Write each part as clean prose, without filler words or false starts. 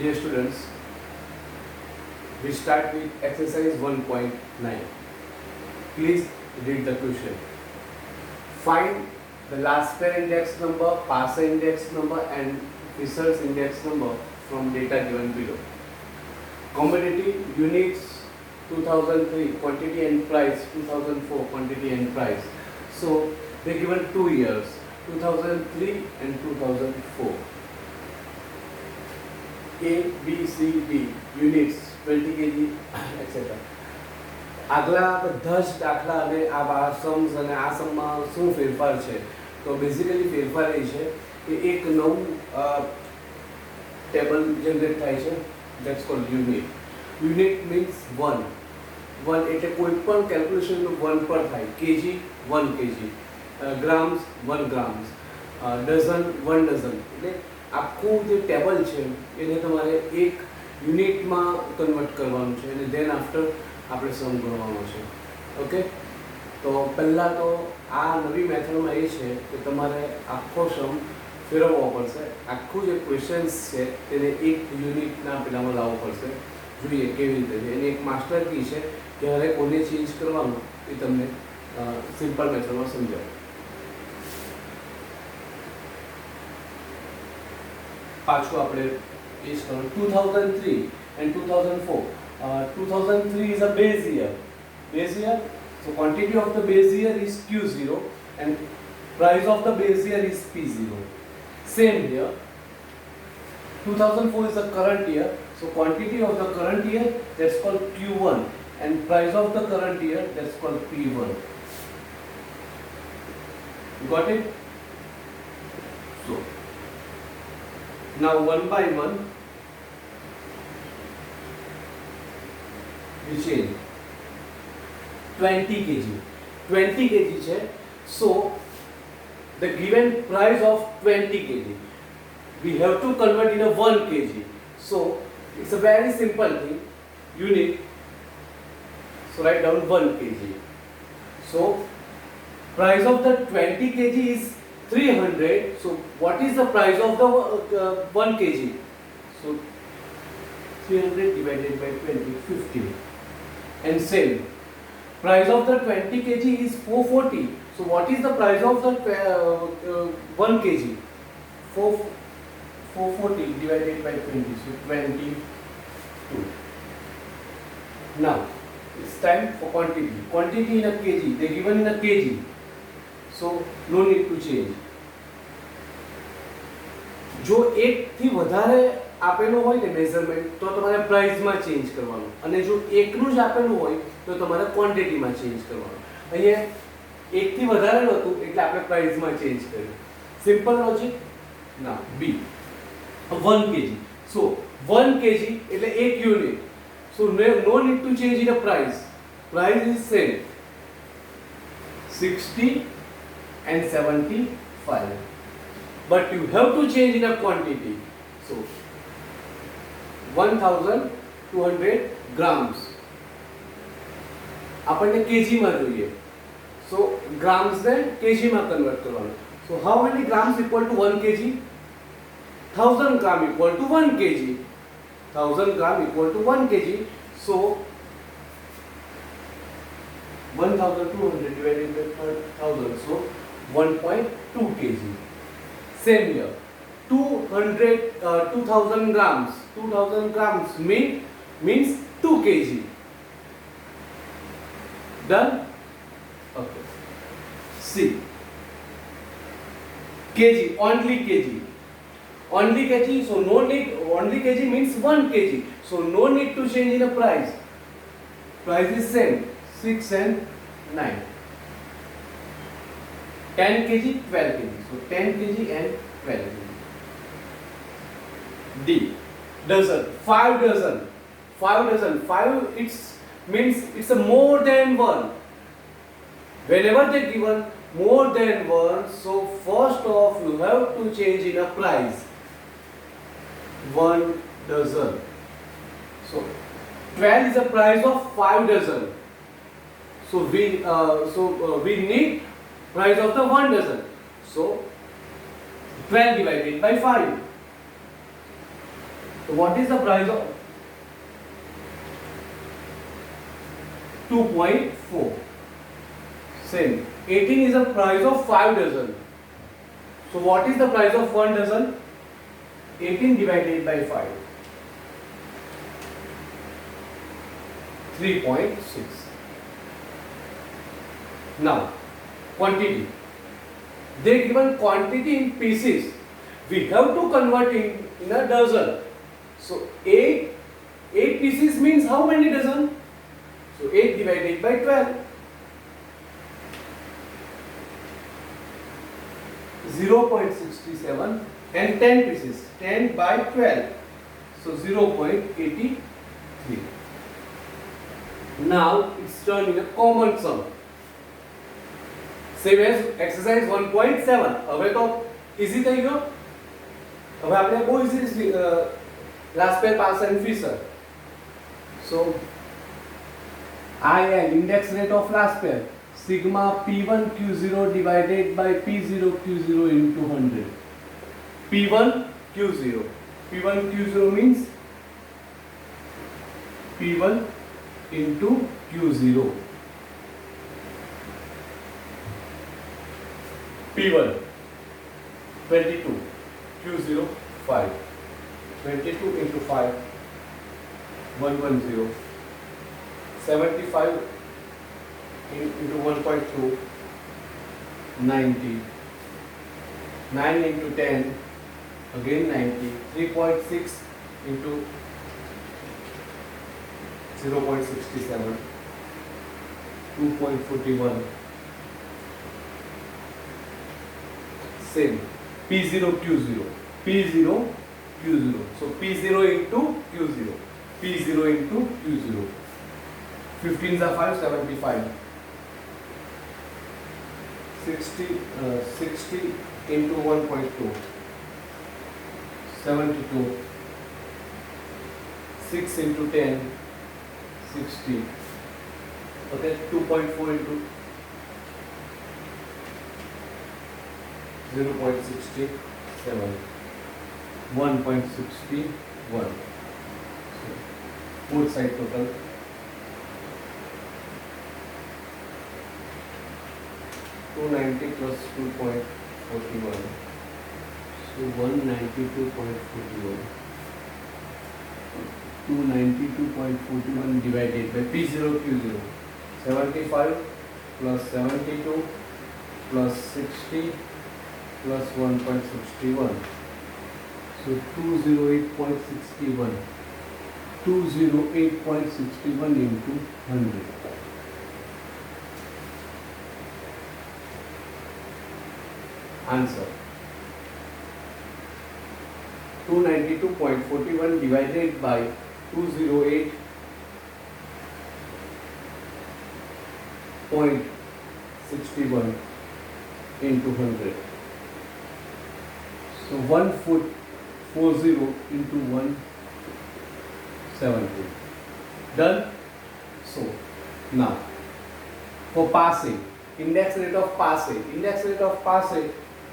Dear students, we start with exercise 1.9. Please read the question. Find the last pair index number, parser index number and Fisher's index number from data given below. Commodity units 2003, quantity and price 2004, quantity and price. So they given 2 years, 2003 and 2004. A, B, C, D units 20 kg etc. આગલા બધા જ દાખલા અને આ sums અને આ सम्मा શું ફેરફાર છે તો બેઝિકલી ફેરફાર એ છે કે એક નવું ટેબલ જનરેટ થાય છે that's cold unit. Unit means 1 એટલે કોઈ પણ કેલ્ક્યુલેશન 1 પર થાય. KG 1 KG, grams 1 grams, dozen 1 dozen. એટલે આખું જે ટેબલ છે એને તમારે એક યુનિટમાં કન્વર્ટ કરવાનું છે અને ધેન આફ્ટર આપણે સમ ગણવાનો છે. ઓકે, તો પહેલાં તો આ નવી મેથડમાં એ છે કે તમારે આખો સમ ફેરવવો પડશે. આખું જે ક્વેશ્ચન્સ છે તેને એક યુનિટના પેલામાં લાવવો પડશે. જોઈએ કેવી રીતે છે. એની એક માસ્ટર કી છે જ્યારે કોને ચેન્જ કરવાનું એ તમને સિમ્પલ મેથડમાં સમજાય. પાછું આપણે એ જ કરવાનું. 2003 and 2004. 2003 is a base year. Base year. So quantity of the base year is Q0 and price of the base year is P0. Same here. 2004 is the current year. So quantity of the current year, that's called Q1, and price of the current year, that's called P1. You got it? So now one by one we change. 20 kg. 20 kg છે. So the given price of 20 kg we have to convert in a 1 kg. So it's a very simple thing. Unit. So write down 1 kg. So price of the 20 kg is 300. So what is the price of the 1 kg? So 300 divided by 20, 50. And same. Price of the 20 kg is 440. So what is the price of the 1 kg? 440 divided by 20. So 22. Now it's time for quantity. Quantity in a kg. They given in a kg. So no need to change. જો એકથી વધારે આપેલું હોય ને measurement તો તમારે પ્રાઇસમાં change કરવાનું, અને જો એકનું જ આપેલું હોય તો તમારે ક્વોન્ટિટીમાં ચેન્જ કરવાનું. અહીંયા એકથી વધારે નહોતું એટલે આપણે પ્રાઇસમાં ચેન્જ કર્યું. Simple logic. ના બી 1 kg. સો 1 kg એટલે એક unit. So no need to change in a price. Price is same 60 and 75. But you have to change in a quantity. So 1200 grams. આપણને કેજીમાં જોઈએ. So grams ને કેજીમાં convert કરવાનું. So how many grams equal to 1 kg? 1000 gram equal to 1 kg. 1000 gram equal to 1 kg. So 1200 divided by 1000. So 1.2 kg. Same here. 2000 grams. 2000 grams means 2 kg. Done? Okay. C. Kg. Only kg. Only kg. So no need. Only kg means 1 kg. So no need to change in the price. Price is same. 6 and 9. 10 kg, 12 kg. So 10 kg and 12 kg. D. Dozen. 5 dozen. 5 dozen. 5 means it's a more than 1. Whenever they given more than 1, so first off you have to change in a price. 1 dozen. So 12 is the price of 5 dozen. So we need price of the 1 dozen. So 12 divided by 5. So what is the price of 2.4? Same. 18 is the price of 5 dozen. So what is the price of 1 dozen? 18 divided by 5. 3.6. Now, quantity. They given quantity in pieces. We have to convert in a dozen. So 8 pieces means how many dozen? So 8 divided by 12. 0.67 and 10 pieces. 10 by 12. So 0.83. Now it's turned in a common sum. Same as exercise 1.7. હવે તો easy થઈ ગયો. હવે આપણે બહુ easy Laspey, Passer and Fisher. So IN index rate of Laspey sigma P1 Q0 divided by P0 Q0 into 100. P1 Q0. P1 Q0 means P1 into Q0. P1 22, Q0 5. 22 into 5 110. 75 into 1.2 90. 9 into 10 again 90. 3.6 into 0.67. 2.41. Same. P0 Q0. P0 Q0. So P0 into Q0. P0 into Q0. 15s are 5, 75. 60 into 1.2. 72. 6 into 10. 60. Okay, 2.4 into 0.67. 1.61. So, both side total. $290 plus 2.41. So 192.41. 292.41 divided by P0 Q0. 75 plus 72 plus 60 plus 1.61. So 208.61. 208.61 into 100. Answer 292.41 divided by 208.61 into 100. So 1 foot 40 into 170. Done? So now for passing, index rate of passing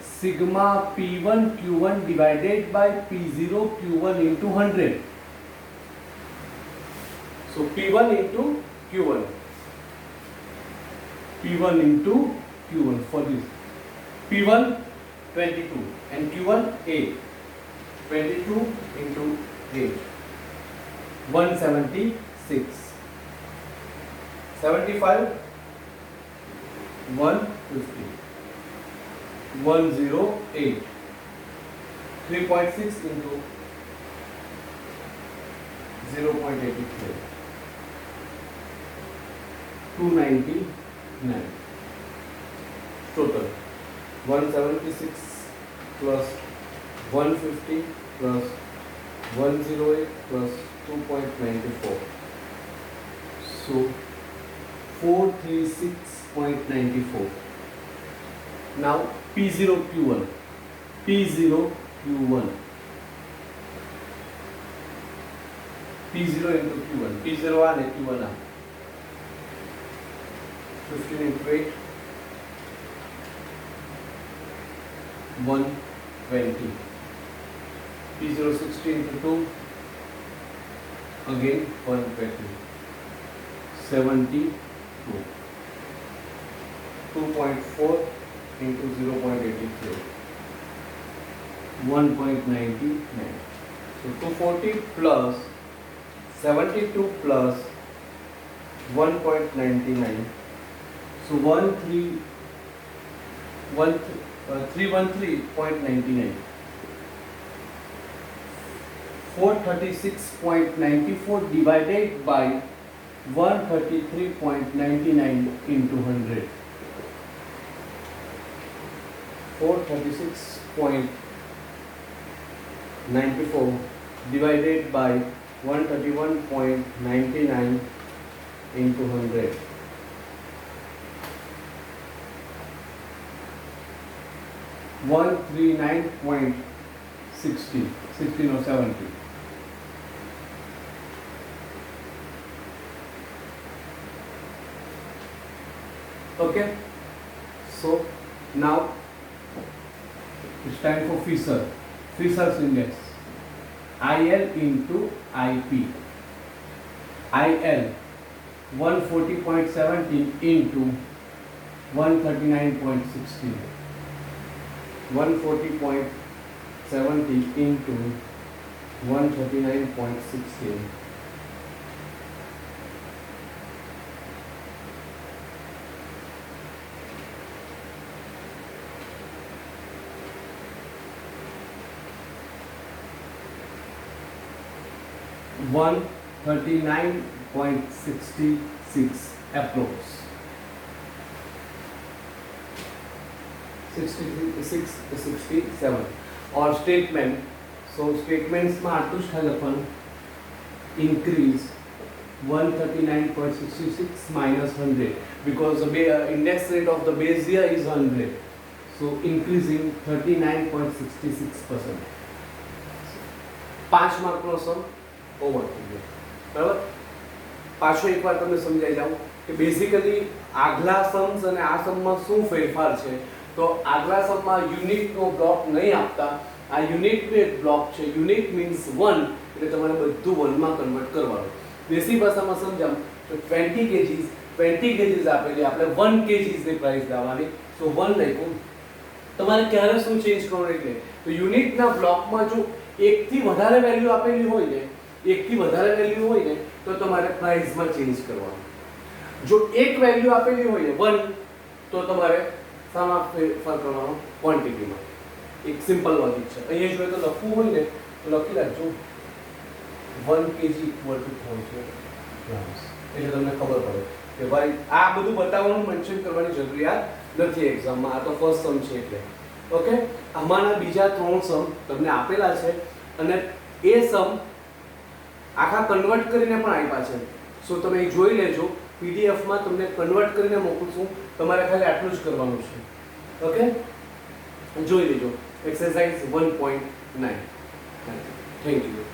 sigma P1 Q1 divided by P0 Q1 into 100. So P1 into Q1. P1 into Q1 for this. P1 22 and Q1 8. 22 into 8. 176. 75. 150. 108. 3.6 into 0.83. 299. Total 176 plus 150 plus 108 plus 2.94. So 436.94. Now P0 Q1. P0 Q1. P0 into Q1. P0 and Q1 are 15 into 8. 120. P0 60 into 2. again per battery 72, 2.4 into 0.83, 1.99. So 240 plus 72 plus 1.99. So 313.99. 436.94 divided by 133.99 into 100. 436.94 divided by 131.99 into 100. 139.60, 16 or 70. Okay, so now it's time for Fisher's index. IL into IP. IL 140.17 into 139.16. 140.70 into 139.16. One 39.66 approx. 67 और statement. So statements में आटूश खाली अपन increase 139.66 minus 100 because the index rate of the base year is 100. So increasing 39.66%. 5 mark नो sum over થઈ ગયો બરાબર પાછો એકવાર તમને સમજાઈ જાઉં કે બેઝિકલી આગલા सम्स અને આ सम्सમાં શું ફેરફાર છે તો આગલા सम्सમાં યુનિટ નો બ્લોક નહીં આપતા આ યુનિટ નો એક બ્લોક છે યુનિટ મીન્સ 1 એટલે તમારે બધું 1 માં કન્વર્ટ કરવાનું દેશી ભાષામાં સમજામ તો 20 kgs આપેલી આપણે 1 kgs ની પ્રાઇસ લાવવાની સો 1 લખ્યું તમારે ક્યારે શું ચેન્જ કરવાનું એટલે તો યુનિટના બ્લોકમાં જો એક થી વધારે વેલ્યુ આપેલી હોય ને એક થી વધારે વેલ્યુ હોય ને તો તમારે પ્રાઇસમાં ચેન્જ કરવાનું જો એક વેલ્યુ આપેલી હોય ને 1 તો તમારે સામા ફેરફાર કરવાનો ક્વોન્ટિટીમાં એક સિમ્પલ લોજિક છે અહીંયા જોઈએ તો લખવું હોય ને તો લખી રાખજો 1 kg equal to 400 grams એટલે તમને ખબર પડે કે ભાઈ આ બધું બતાવવાનું મેન્શન કરવાની જરૂરિયાત નથી એક્ઝામમાં આ તો ફર્સ્ટ સમ છે એટલે ઓકે આમાંના બીજા 3 સમ તમને આપેલા છે અને એ સમ આખા કન્વર્ટ કરીને પણ આપ્યા છે સો તમે એ જોઈ લેજો પીડીએફ માં તમને કન્વર્ટ કરીને મોકલું છું તમારે ખાલી આટલું જ કરવાનું છે ઓકે જોઈ લેજો એક્સરસાઇઝ 1.9 થેન્ક યુ